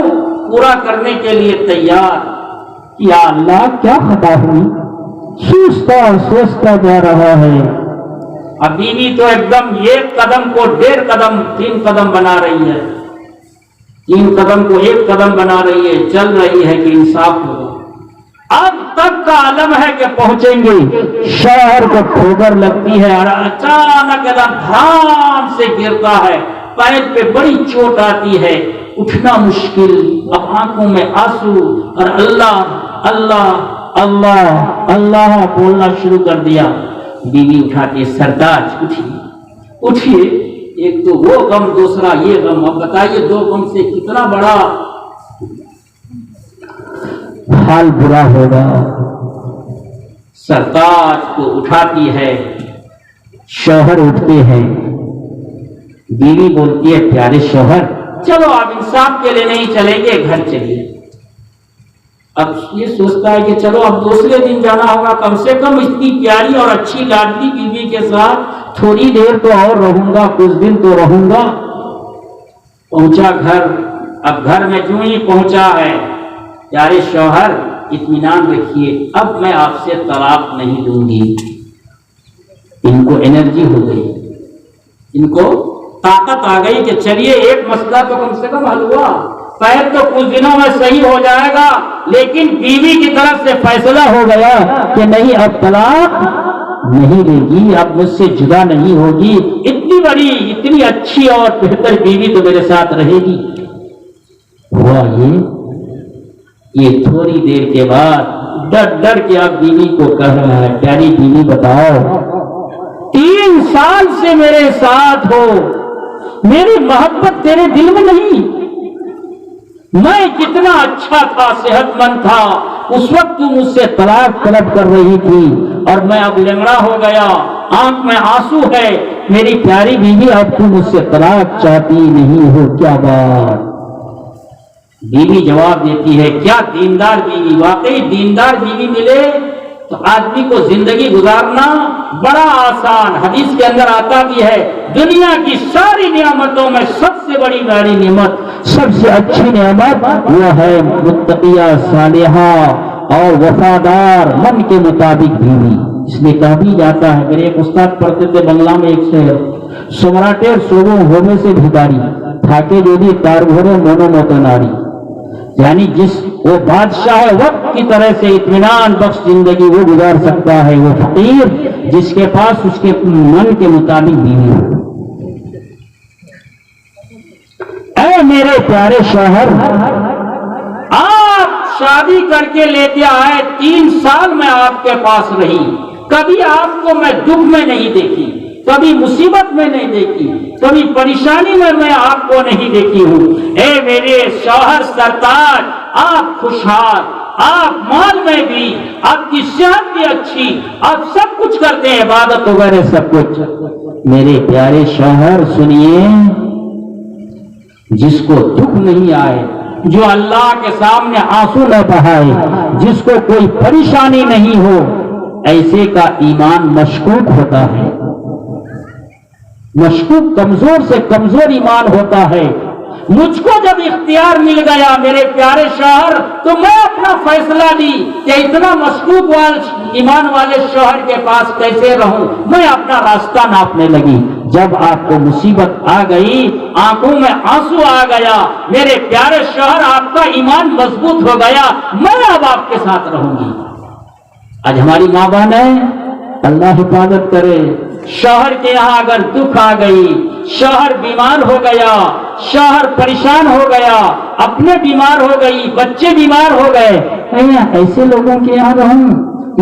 پورا کرنے کے لیے تیار۔ یا اللہ، کیا خطا ہوئی؟ سوچتا جا رہا ہے۔ اب بیوی تو ایک دم ایک قدم کو 1.5 قدم 3 قدم بنا رہی ہے، 3 قدم کو 1 قدم بنا رہی ہے، چل رہی ہے کہ انصاف ہوگا۔ اب تک کا عالم ہے کہ پہنچیں گے، شوہر کو ٹھوکر لگتی ہے اور اچانک ایک دھڑام سے گرتا ہے، پیر پہ بڑی چوٹ آتی ہے، اٹھنا مشکل، اب آنکھوں میں آنسو اور اللہ اللہ اللہ اللہ بولنا شروع کر دیا۔ بیوی اٹھاتی، سردار اٹھیے، ایک تو وہ غم دوسرا یہ غم، اب بتائیے 2 غم سے کتنا بڑا حال برا ہوگا۔ سرتاج کو اٹھاتی ہے، شوہر اٹھتے ہیں، بیوی بولتی ہے پیارے شوہر چلو آپ انصاف کے لیے نہیں چلیں گے، گھر چلیے۔ اب یہ سوچتا ہے کہ چلو اب دوسرے دن جانا ہوگا، کم سے کم اتنی پیاری اور اچھی لاڈلی بیوی کے ساتھ تھوڑی دیر تو اور رہوں گا، کچھ دن تو رہوں گا۔ پہنچا گھر، اب گھر میں جو ہی پہنچا ہے، پیارے شوہر اطمینان رکھیے، اب میں آپ سے طلاق نہیں دوں گی۔ ان کو انرجی ہو گئی، ان کو طاقت آ گئی کہ چلیے ایک مسئلہ تو کم سے کم حل ہوا، پیر تو کچھ دنوں میں صحیح ہو جائے گا، لیکن بیوی کی طرف سے فیصلہ ہو گیا کہ نہیں اب طلاق نہیں دے گی، اب مجھ سے جدا نہیں ہوگی، اتنی بڑی اتنی اچھی اور بہتر بیوی تو میرے ساتھ رہے گی۔ ہوا یہ تھوڑی دیر کے بعد ڈر کے اب بیوی کو کہہ رہا ہے پیاری بیوی بتاؤ 3 سال سے میرے ساتھ ہو، میری محبت تیرے دل میں نہیں؟ میں کتنا اچھا تھا، صحت مند تھا، اس وقت تم مجھ سے طلاق طلب کر رہی تھی اور میں اب لنگڑا ہو گیا، آنکھ میں آنسو ہے، میری پیاری بیوی اب تم مجھ سے طلاق چاہتی نہیں ہو، کیا بات؟ بیوی جواب دیتی ہے، کیا دیندار بیوی، واقعی دیندار بیوی ملے تو آدمی کو زندگی گزارنا بڑا آسان۔ حدیث کے اندر آتا بھی ہے دنیا کی ساری نعمتوں میں سب سے بڑی بڑی نعمت، سب سے اچھی نعمت وہ ہے متقیہ صالحہ اور وفادار من کے مطابق بیوی۔ اس لیے کہا بھی جاتا ہے، میرے ایک استاد پڑھتے تھے بنگلہ میں ایک شہر، سمراٹے سوگو ہونے سے بھیکاری تھاکے جو بھی تار گھوڑے مونو موتو ناری، یعنی جس وہ بادشاہ وقت کی طرح سے اطمینان بخش زندگی وہ گزار سکتا ہے، وہ فقیر جس کے پاس اس کے من کے مطابق بیوی ہو۔ اے میرے پیارے شوہر، آپ شادی کر کے لیتے آئے، 3 سال میں آپ کے پاس رہی، کبھی آپ کو میں دکھ میں نہیں دیکھی، کبھی مصیبت میں نہیں دیکھی، کبھی پریشانی میں آپ کو نہیں دیکھی ہوں۔ اے میرے شوہر سرتاج، آپ خوشحال، آپ مال میں بھی، آپ کی صحت بھی اچھی، آپ سب کچھ کرتے ہیں، عبادت وغیرہ سب کچھ۔ میرے پیارے شوہر سنیے، جس کو دکھ نہیں آئے، جو اللہ کے سامنے آنسو نہ بہائے، جس کو کوئی پریشانی نہیں ہو، ایسے کا ایمان مشکوک ہوتا ہے، مشکوک کمزور سے کمزور ایمان ہوتا ہے۔ مجھ کو جب اختیار مل گیا میرے پیارے شوہر، تو میں اپنا فیصلہ لی کہ اتنا مشکوک ایمان والے شوہر کے پاس کیسے رہوں، میں اپنا راستہ ناپنے لگی۔ جب آپ کو مصیبت آ گئی، آنکھوں میں آنسو آ گیا، میرے پیارے شوہر آپ کا ایمان مضبوط ہو گیا، میں اب آپ کے ساتھ رہوں گی۔ آج ہماری ماں بہن ہے، اللہ حفاظت کرے، شوہر کے یہاں اگر دکھ آ گئی، شوہر بیمار ہو گیا، شوہر پریشان ہو گیا، اپنے بیمار ہو گئی، بچے بیمار ہو گئے، ایسے لوگوں کے یہاں رہوں؟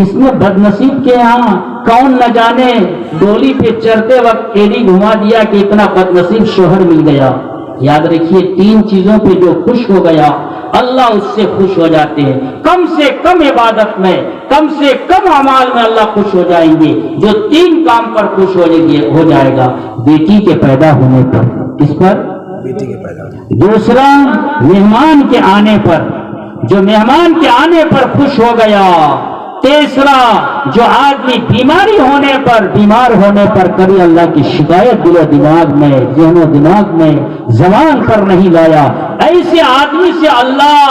اس میں بدنصیب کے یہاں کون نہ جانے ڈولی پہ چڑھتے وقت ایڑی گھما دیا کہ اتنا بدنصیب شوہر مل گیا۔ یاد رکھیے، تین چیزوں پہ جو خوش ہو گیا اللہ اس سے خوش ہو جاتے ہیں۔ کم سے کم عبادت میں، کم سے کم اعمال میں اللہ خوش ہو جائیں گے۔ جو تین کام پر خوش ہو جائے گا، بیٹی کے پیدا ہونے پر، اس پر بیٹی کے پیدا، دوسرا مہمان کے آنے پر، جو مہمان کے آنے پر خوش ہو گیا، تیسرا جو آدمی بیماری ہونے پر، بیمار ہونے پر کبھی اللہ کی شکایت دل و دماغ میں، ذہن و دماغ میں، زبان پر نہیں لایا، ایسے آدمی سے اللہ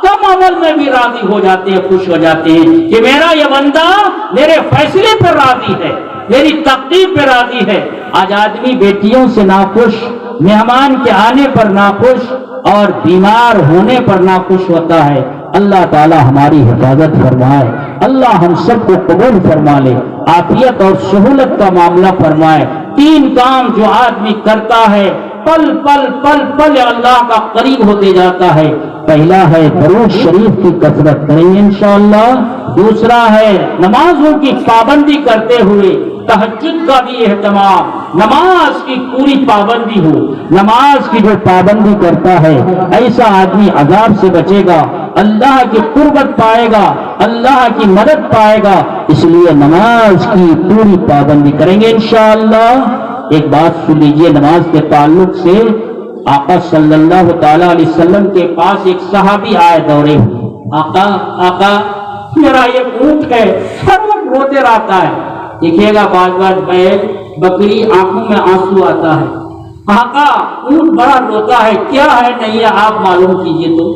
کم عمل میں بھی راضی ہو جاتے ہیں، خوش ہو جاتے ہیں کہ میرا یہ بندہ میرے فیصلے پر راضی ہے، میری تقدیر پہ راضی ہے۔ آج آدمی بیٹیوں سے ناخوش، مہمان کے آنے پر ناخوش اور بیمار ہونے پر ناخوش ہوتا ہے۔ اللہ تعالی ہماری حفاظت فرمائے، اللہ ہم سب کو قبول فرما لے، عافیت اور سہولت کا معاملہ فرمائے۔ تین کام جو آدمی کرتا ہے پل پل پل پل اللہ کا قریب ہوتے جاتا ہے۔ پہلا ہے درود شریف کی کثرت کریں گے انشاءاللہ، دوسرا ہے نمازوں کی پابندی کرتے ہوئے تہجد کا بھی اہتمام، نماز کی پوری پابندی ہو، نماز کی جو پابندی کرتا ہے ایسا آدمی عذاب سے بچے گا، اللہ کی قربت پائے گا، اللہ کی مدد پائے گا، اس لیے نماز کی پوری پابندی کریں گے انشاءاللہ۔ ایک بات سن لیجئے نماز کے تعلق سے، آقا صلی اللہ تعالی علیہ وسلم کے پاس ایک صحابی آئے دورے ہوئے، آقا میرا یہ اونٹ ہے ہر وقت روتے رہتا ہے، دیکھیے گا بعض بعض بیل بکری آنکھوں میں آنسو آتا ہے، آقا اونٹ بڑا روتا ہے، کیا ہے نہیں ہے آپ معلوم کیجئے تو۔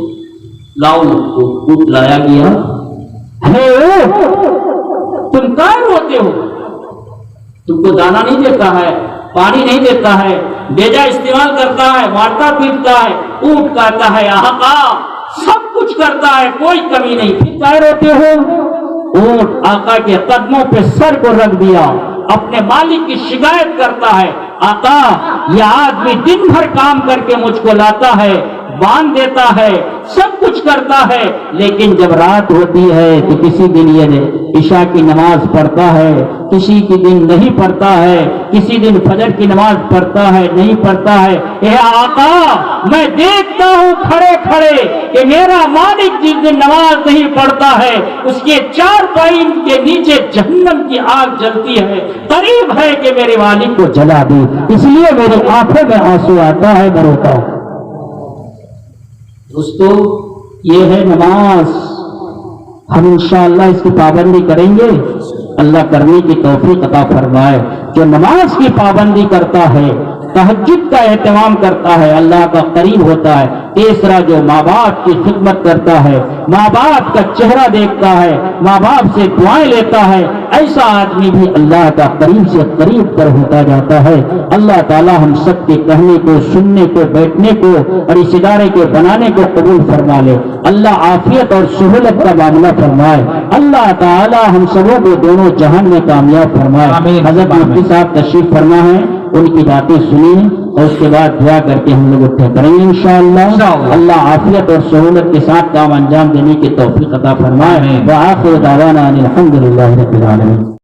لاؤ اونٹ لایا گیا، تم کیا روتے ہو؟ تم کو دانا نہیں دیتا ہے، پانی نہیں دیتا ہے، بیجا استعمال کرتا ہے، مارتا پیٹتا ہے، اونٹ کہتا ہے آقا سب کچھ کرتا ہے، کوئی کمی نہیں، پھر کیا روتے ہو؟ اونٹ آقا کے قدموں پہ سر کو رکھ دیا، اپنے مالک کی شکایت کرتا ہے، آقا یہ آدمی دن بھر کام کر کے مجھ کو لاتا ہے، باندھ دیتا ہے، سب کچھ کرتا ہے، لیکن جب رات ہوتی ہے تو کسی دن یہ عشاء کی نماز پڑھتا ہے، کسی کی دن نہیں پڑھتا ہے، کسی دن فجر کی نماز پڑھتا ہے نہیں پڑھتا ہے۔ اے آقا میں دیکھتا ہوں کھڑے کھڑے کہ میرا مالک جس دن نماز نہیں پڑھتا ہے اس کے چار پائیں کے نیچے جہنم کی آگ جلتی ہے، قریب ہے کہ میرے مالک کو جلا دے، اس لیے میری آنکھوں میں آنسو آتا ہے، میں روتا ہوں۔ دوستو یہ ہے نماز، ہم انشاءاللہ اس کی پابندی کریں گے، اللہ کرنے کی توفیق عطا فرمائے۔ جو نماز کی پابندی کرتا ہے، تہجد کا اہتمام کرتا ہے، اللہ کا قریب ہوتا ہے۔ تیسرا جو ماں باپ کی خدمت کرتا ہے، ماں باپ کا چہرہ دیکھتا ہے، ماں باپ سے دعائیں لیتا ہے، ایسا آدمی بھی اللہ کا قریب سے قریب پر ہوتا جاتا ہے۔ اللہ تعالی ہم سب کے کہنے کو، سننے کو، بیٹھنے کو اور اس ادارے کے بنانے کو قبول فرما لے۔ اللہ عافیت اور سہولت کا معاملہ فرمائے۔ اللہ تعالی ہم سبوں کو دونوں جہان میں کامیاب فرمائے۔ حضرت مفتی صاحب تشریف فرما ہے، ان کی باتیں سنیں اور اس کے بعد دعا کر کے ہم لوگ اٹھے کریں گے انشاءاللہ۔ اللہ عافیت اور سہولت کے ساتھ کام انجام دینے کی توفیق عطا فرمائے۔ وآخر دعوانا ان الحمد للہ رب العالمین۔